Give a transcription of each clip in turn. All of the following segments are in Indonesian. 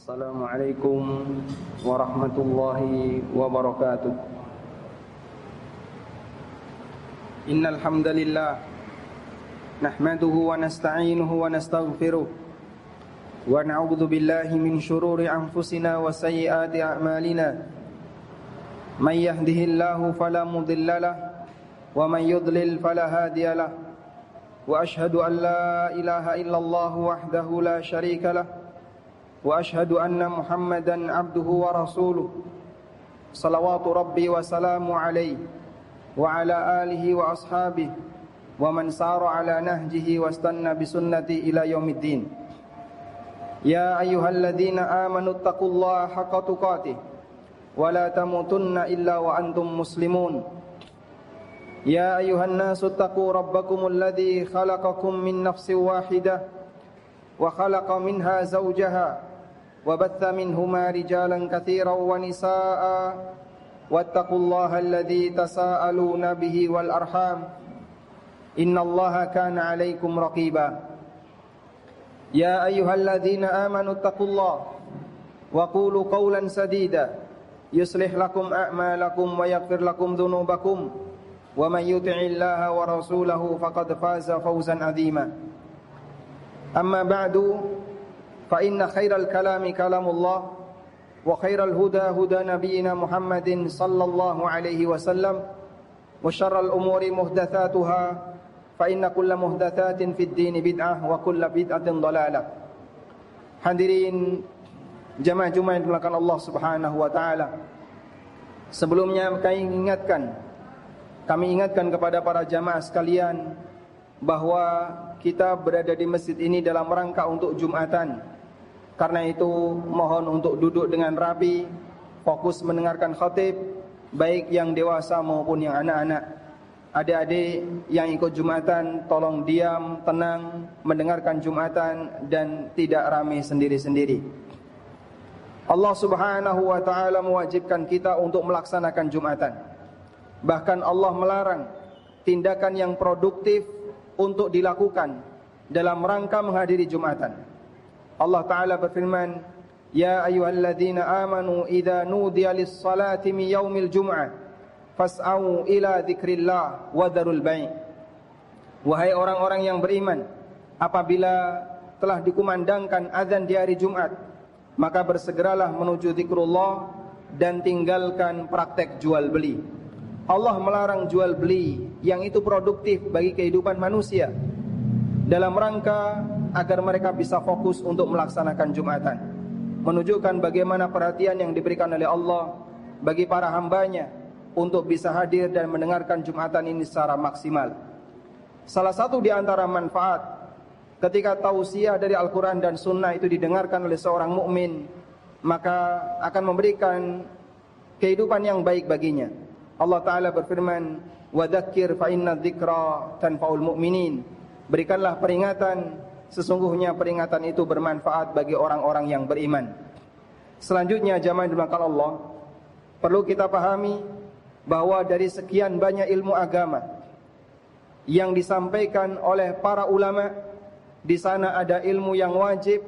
Assalamualaikum warahmatullahi wabarakatuh. Innal hamdalillah nahmaduhu wa nasta'inuhu wa nastaghfiruh wa na'udzu billahi min shururi anfusina wa sayyiati a'malina. May yahdihillahu fala mudilla lahu wa may yudlil fala hadiya lahu. Wa ashhadu an la ilaha illallah wahdahu la syarika lahu wa ashhadu anna Muhammadan abduhu wa rasuluh. Salawatu rabbi wa salamu alaihi wa ala alihi wa ashabihi wa man sara ala nahjihi wa istanna bisunnati ila yaumiddin. Ya ayyuhalladzina amanu taqullaha haqqa tuqatih wa la tamutunna illa wa antum muslimun. Ya ayyuhan nasu taqu rabbakumul ladzi khalaqakum min nafsin wahidah wa khalaqa minha zawjaha wa batha minhuma rijalan katsiran wa nisaa'a wattaqullaha alladzi tasaaluna bihi wal arham innallaha kana 'alaikum raqiba. Ya ayyuhalladzina amanu taqullaha wa qulu qawlan sadida yuslih lakum a'malakum wa yaghfir lakum dhunubakum wa man yuti'illaha wa rasulahu faqad faza fawzan 'azima. Amma ba'du, fa inna khairal kalami kalamullah wa khairal huda huda nabiyyina Muhammadin sallallahu alaihi wasallam wa syarral umuri muhdatsatuha fa inna kulla muhdatsatin fid dini bid'ah wa kulla bid'atin dhalalah. Hadirin jamaah Jumat yang dimuliakan Allah Subhanahu wa taala. Sebelumnya kami ingatkan kepada para jamaah sekalian bahwa kita berada di masjid ini dalam rangka untuk Jumatan. Karena itu mohon untuk duduk dengan rapi, fokus mendengarkan khatib, baik yang dewasa maupun yang anak-anak. Adik-adik yang ikut Jumatan tolong diam, tenang, mendengarkan Jumatan dan tidak ramai sendiri-sendiri. Allah Subhanahu wa taala mewajibkan kita untuk melaksanakan Jumatan. Bahkan Allah melarang tindakan yang produktif untuk dilakukan dalam rangka menghadiri Jumatan. Allah Ta'ala berfirman, Ya ayyuhalladzina amanu idza nudiya lis-salati min yaumil jum'ah fas'au ila dzikrillah wa dzarul bai'. Wahai orang-orang yang beriman, apabila telah dikumandangkan azan di hari Jumat, maka bersegeralah menuju zikrullah dan tinggalkan praktek jual beli. Allah melarang jual beli yang itu produktif bagi kehidupan manusia dalam rangka agar mereka bisa fokus untuk melaksanakan Jumatan, menunjukkan bagaimana perhatian yang diberikan oleh Allah bagi para hambanya untuk bisa hadir dan mendengarkan Jumatan ini secara maksimal. Salah satu di antara manfaat ketika tausiah dari Al-Quran dan Sunnah itu didengarkan oleh seorang mukmin, maka akan memberikan kehidupan yang baik baginya. Allah Ta'ala berfirman, wa dzakir fa inna dzikra tanfa'ul mu'minin. Berikanlah peringatan, sesungguhnya peringatan itu bermanfaat bagi orang-orang yang beriman. Selanjutnya jamaah dimuliakan Allah, perlu kita pahami bahwa dari sekian banyak ilmu agama yang disampaikan oleh para ulama, di sana ada ilmu yang wajib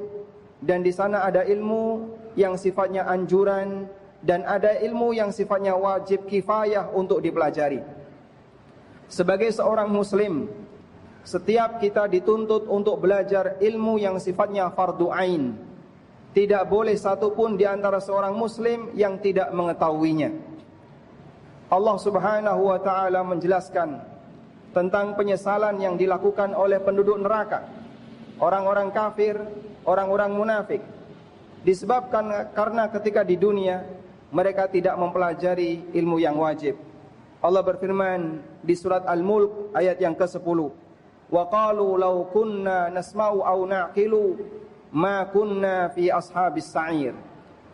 dan di sana ada ilmu yang sifatnya anjuran dan ada ilmu yang sifatnya wajib kifayah untuk dipelajari. Sebagai seorang muslim, setiap kita dituntut untuk belajar ilmu yang sifatnya fardu ain. Tidak boleh satupun di antara seorang muslim yang tidak mengetahuinya. Allah Subhanahu wa taala menjelaskan tentang penyesalan yang dilakukan oleh penduduk neraka, orang-orang kafir, orang-orang munafik, disebabkan karena ketika di dunia mereka tidak mempelajari ilmu yang wajib. Allah berfirman di surat Al-Mulk ayat yang ke-10, wa qalu law kunna nasma'u aw na'qilu ma kunna fi ashabis sa'ir.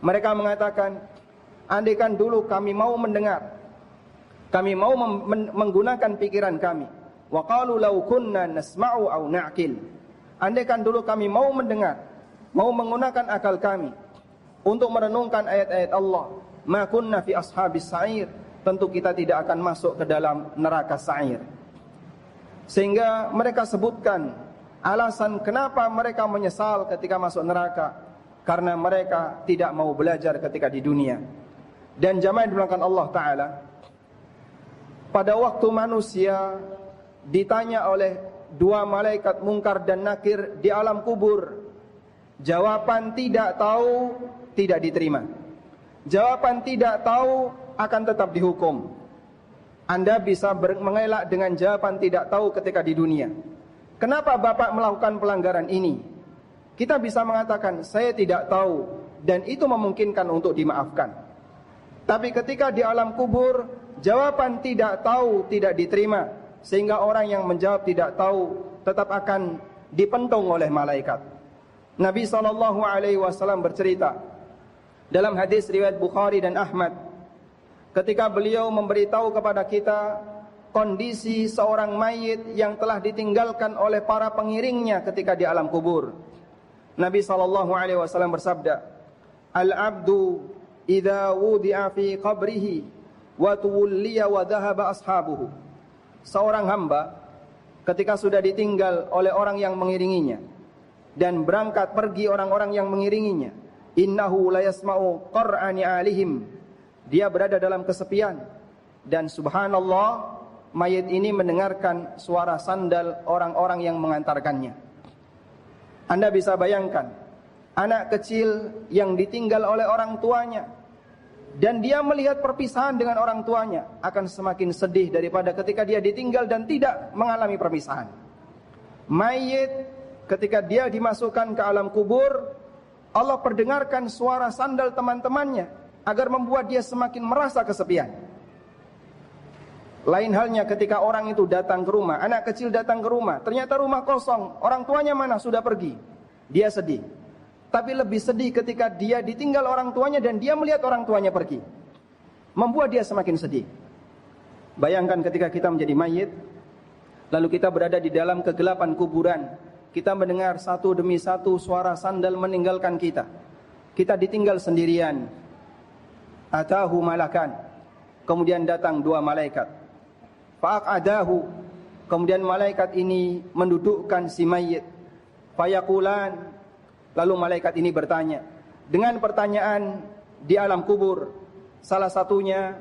Mereka mengatakan, andaikan dulu kami mau mendengar, kami mau menggunakan pikiran kami. Wa qalu law kunna nasma'u aw na'qil. Andaikan dulu kami mau mendengar, mau menggunakan akal kami untuk merenungkan ayat-ayat Allah, ma kunna fi ashabis sa'ir, tentu kita tidak akan masuk ke dalam neraka sa'ir. Sehingga mereka sebutkan alasan kenapa mereka menyesal ketika masuk neraka, karena mereka tidak mau belajar ketika di dunia. Dan jamaah dimulakan Allah Ta'ala, pada waktu manusia ditanya oleh dua malaikat Munkar dan Nakir di alam kubur, jawaban tidak tahu tidak diterima. Jawaban tidak tahu akan tetap dihukum. Anda bisa mengelak dengan jawaban tidak tahu ketika di dunia. Kenapa Bapak melakukan pelanggaran ini? Kita bisa mengatakan saya tidak tahu, dan itu memungkinkan untuk dimaafkan. Tapi ketika di alam kubur, jawaban tidak tahu tidak diterima, sehingga orang yang menjawab tidak tahu tetap akan dipentung oleh malaikat. Nabi SAW bercerita dalam hadis riwayat Bukhari dan Ahmad, ketika beliau memberitahu kepada kita kondisi seorang mayit yang telah ditinggalkan oleh para pengiringnya ketika di alam kubur. Nabi SAW bersabda, "Al-abdu idza wudi'a fi qabrihi wa tuwliya wa dhahaba ashabuhu." Seorang hamba ketika sudah ditinggal oleh orang yang mengiringinya dan berangkat pergi orang-orang yang mengiringinya, innahu la yasma'u qur'ani alihim. Dia berada dalam kesepian dan subhanallah, mayit ini mendengarkan suara sandal orang-orang yang mengantarkannya. Anda bisa bayangkan anak kecil yang ditinggal oleh orang tuanya dan dia melihat perpisahan dengan orang tuanya akan semakin sedih daripada ketika dia ditinggal dan tidak mengalami perpisahan. Mayit ketika dia dimasukkan ke alam kubur, Allah perdengarkan suara sandal teman-temannya agar membuat dia semakin merasa kesepian. Lain halnya ketika orang itu datang ke rumah, anak kecil datang ke rumah, ternyata rumah kosong, orang tuanya mana? Sudah pergi. Dia sedih. Tapi lebih sedih ketika dia ditinggal orang tuanya dan dia melihat orang tuanya pergi. Membuat dia semakin sedih. Bayangkan ketika kita menjadi mayit, lalu kita berada di dalam kegelapan kuburan, kita mendengar satu demi satu suara sandal meninggalkan kita. Kita ditinggal sendirian. Atahu malakan. Kemudian datang dua malaikat. Fa'aqadahu. Kemudian malaikat ini mendudukkan si mayit. Fayaqulan. Lalu malaikat ini bertanya dengan pertanyaan di alam kubur. Salah satunya,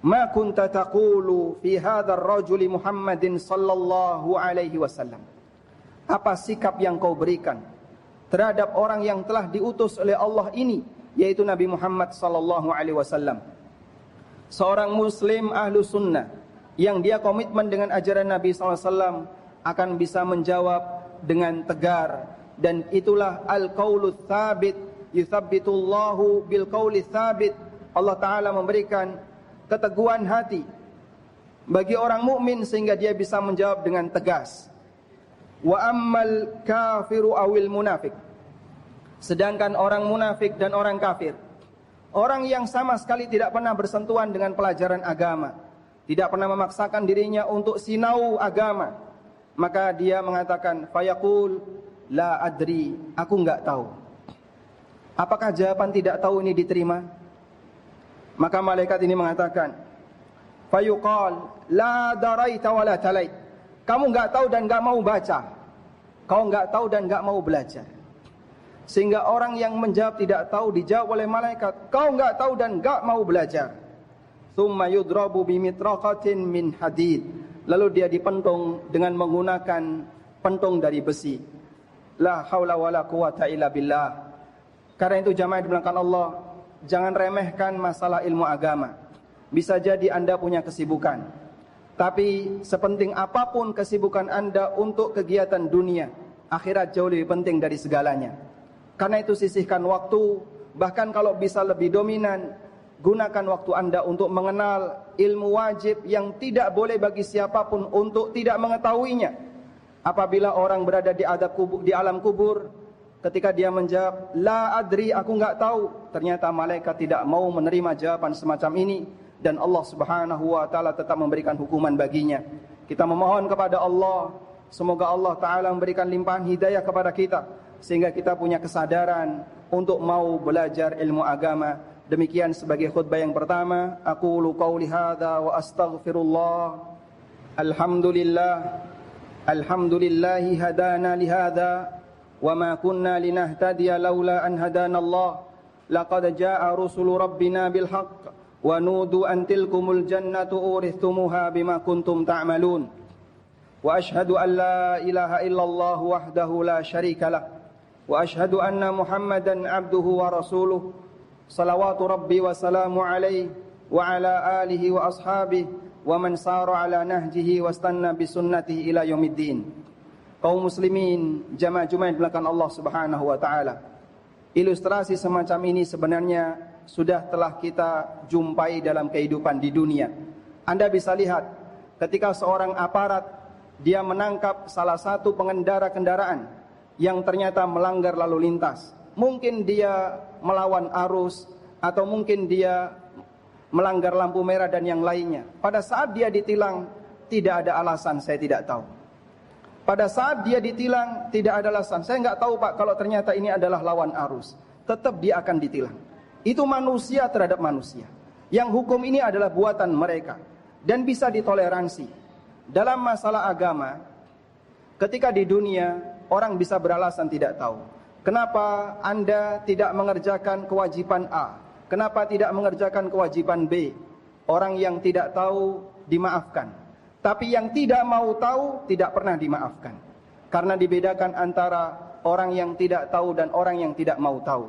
ma kunta taqulu fi hadzal rajuli Muhammadin sallallahu alaihi wasallam. Apa sikap yang kau berikan terhadap orang yang telah diutus oleh Allah ini, yaitu Nabi Muhammad sallallahu alaihi wasallam. Seorang muslim ahlu sunnah yang dia komitmen dengan ajaran Nabi sallallahu alaihi wasallam akan bisa menjawab dengan tegar, dan itulah al-qaulu tsabit, yutsabbitullahu bil qauli tsabit. Allah Taala memberikan keteguhan hati bagi orang mukmin sehingga dia bisa menjawab dengan tegas. Wa ammal kafiru awil munafik. Sedangkan orang munafik dan orang kafir, orang yang sama sekali tidak pernah bersentuhan dengan pelajaran agama, tidak pernah memaksakan dirinya untuk sinau agama, maka dia mengatakan fayaqul la adri, aku enggak tahu. Apakah jawaban tidak tahu ini diterima? Maka malaikat ini mengatakan fayuqal la daraita wa la talait. Kamu enggak tahu dan enggak mau baca. Kau enggak tahu dan enggak mau belajar. Sehingga orang yang menjawab tidak tahu dijawab oleh malaikat, kau enggak tahu dan enggak mau belajar. Tsumma yudrabu bimitraqatin min hadid. Lalu dia dipentung dengan menggunakan pentung dari besi. La haula wala quwata illa billah. Karena itu jamaah dimulakan Allah, jangan remehkan masalah ilmu agama. Bisa jadi Anda punya kesibukan, tapi sepenting apapun kesibukan Anda untuk kegiatan dunia, akhirat jauh lebih penting dari segalanya. Karena itu sisihkan waktu, bahkan kalau bisa lebih dominan, gunakan waktu Anda untuk mengenal ilmu wajib yang tidak boleh bagi siapapun untuk tidak mengetahuinya. Apabila orang berada di alam kubur, ketika dia menjawab la adri, aku enggak tahu, ternyata malaikat tidak mau menerima jawaban semacam ini, dan Allah Subhanahu wa taala tetap memberikan hukuman baginya. Kita memohon kepada Allah, semoga Allah taala memberikan limpahan hidayah kepada kita sehingga kita punya kesadaran untuk mau belajar ilmu agama. Demikian sebagai khutbah yang pertama. Aqulu qauli hadza wa astaghfirullah. Alhamdulillah. Alhamdulillahi hadana lihada وما كنا لنهتدي لولا أن هدانا الله لقد جاء رسل ربنا بالحق ونودوا أن تلكم الجنة أورثتموها بما كنتم تعملون وأشهد أن لا إله إلا الله وحده لا شريك له وأشهد أن محمدا عبده ورسوله صلوات ربي وسلام عليه وعلى آله وأصحابه ومن سار على نهجه واستنى بسنته إلى يوم الدين. Kaum muslimin, jamaah Jumat belakang Allah Subhanahu wa taala. Ilustrasi semacam ini sebenarnya sudah telah kita jumpai dalam kehidupan di dunia. Anda bisa lihat ketika seorang aparat dia menangkap salah satu pengendara kendaraan yang ternyata melanggar lalu lintas. Mungkin dia melawan arus atau mungkin dia melanggar lampu merah dan yang lainnya. Pada saat dia ditilang tidak ada alasan, saya tidak tahu. Pada saat dia ditilang tidak ada alasan, saya nggak tahu Pak kalau ternyata ini adalah lawan arus. Tetap dia akan ditilang. Itu manusia terhadap manusia. Yang hukum ini adalah buatan mereka dan bisa ditoleransi. Dalam masalah agama, ketika di dunia orang bisa beralasan tidak tahu. Kenapa Anda tidak mengerjakan kewajiban A? Kenapa tidak mengerjakan kewajiban B? Orang yang tidak tahu dimaafkan. Tapi yang tidak mau tahu tidak pernah dimaafkan. Karena dibedakan antara orang yang tidak tahu dan orang yang tidak mau tahu.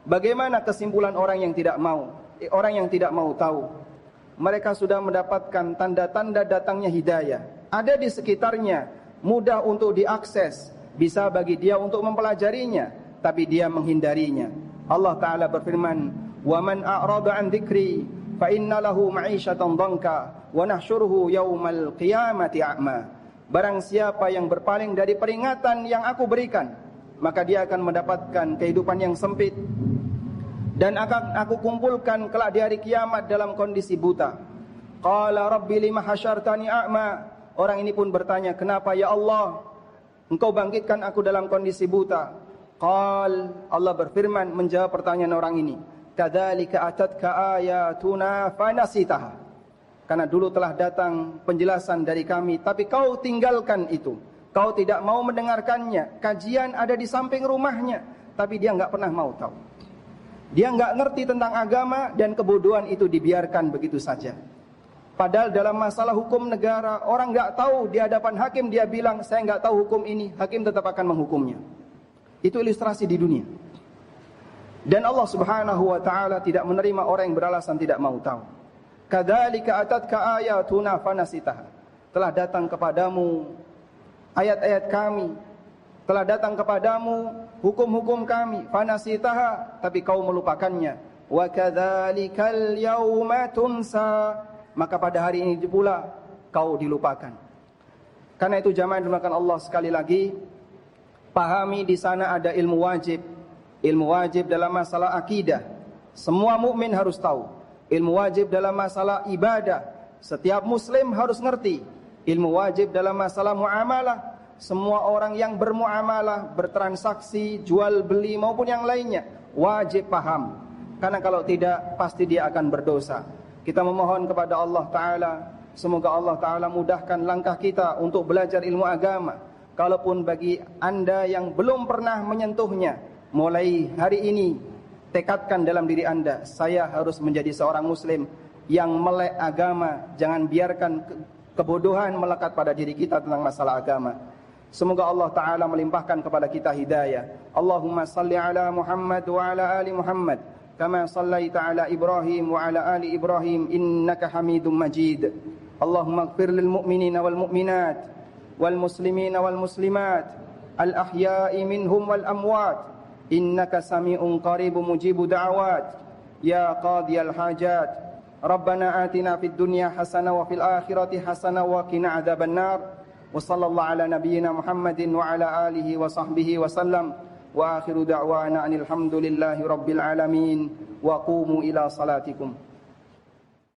Bagaimana kesimpulan orang yang tidak mau? Orang yang tidak mau tahu. Mereka sudah mendapatkan tanda-tanda datangnya hidayah. Ada di sekitarnya, mudah untuk diakses. Bisa bagi dia untuk mempelajarinya, tapi dia menghindarinya. Allah Ta'ala berfirman, وَمَنْ أَعْرَضَ عَنْ ذِكْرِي فَإِنَّ لَهُ مَعِيشَةً ضَنْكَ وَنَحْشُرُهُ يَوْمَ الْقِيَامَةِ أَعْمَى. Barang siapa yang berpaling dari peringatan yang aku berikan, maka dia akan mendapatkan kehidupan yang sempit. Dan akan aku kumpulkan kelak di hari kiamat dalam kondisi buta. Qala rabbi lima hasyartani a'ma. Orang ini pun bertanya, kenapa ya Allah engkau bangkitkan aku dalam kondisi buta? Allah berfirman menjawab pertanyaan orang ini, kadzalika atatka ayatuna fanasitaha. Karena dulu telah datang penjelasan dari kami, tapi kau tinggalkan itu. Kau tidak mau mendengarkannya. Kajian ada di samping rumahnya, tapi dia enggak pernah mau tahu. Dia enggak ngerti tentang agama dan kebodohan itu dibiarkan begitu saja. Padahal dalam masalah hukum negara, orang enggak tahu di hadapan hakim dia bilang, saya enggak tahu hukum ini, hakim tetap akan menghukumnya. Itu ilustrasi di dunia. Dan Allah Subhanahu wa taala tidak menerima orang yang beralasan tidak mau tahu. Kadzalika atatka ayatuna fanasitaha. Telah datang kepadamu ayat-ayat kami, telah datang kepadamu hukum-hukum kami, fanasitaha, tapi kau melupakannya. Wa kadzalikal yauma tunsa. Maka pada hari ini pula kau dilupakan. Karena itu jamaah dimakan Allah sekali lagi, pahami di sana ada ilmu wajib. Ilmu wajib dalam masalah akidah, semua mukmin harus tahu. Ilmu wajib dalam masalah ibadah, setiap muslim harus ngerti. Ilmu wajib dalam masalah muamalah, semua orang yang bermuamalah, bertransaksi, jual beli maupun yang lainnya wajib paham. Karena kalau tidak pasti dia akan berdosa. Kita memohon kepada Allah Ta'ala, semoga Allah Ta'ala mudahkan langkah kita untuk belajar ilmu agama. Kalaupun bagi Anda yang belum pernah menyentuhnya, mulai hari ini tekadkan dalam diri Anda, saya harus menjadi seorang muslim yang melek agama. Jangan biarkan kebodohan melekat pada diri kita tentang masalah agama. Semoga Allah Ta'ala melimpahkan kepada kita hidayah. Allahumma salli ala Muhammad wa ala ali Muhammad kama sallaita ala Ibrahim wa ala ali Ibrahim innaka Hamidum Majid. Allahumma ighfir lil mu'minina wal mu'minat wal muslimina wal muslimat al ahya'i minhum wal amwat innaka sami'un qaribun mujibu da'awat ya qadiyal hajat. Rabbana atina fid dunya hasanah wa fil akhirati hasanah wa qina adzaban nar. Wa sallallahu ala nabiyyina Muhammadin wa ala alihi wa sahbihi wa sallam. Wa akhiru da'wana anil hamdulillahi rabbil alamin. Wa qumu ila salatikum.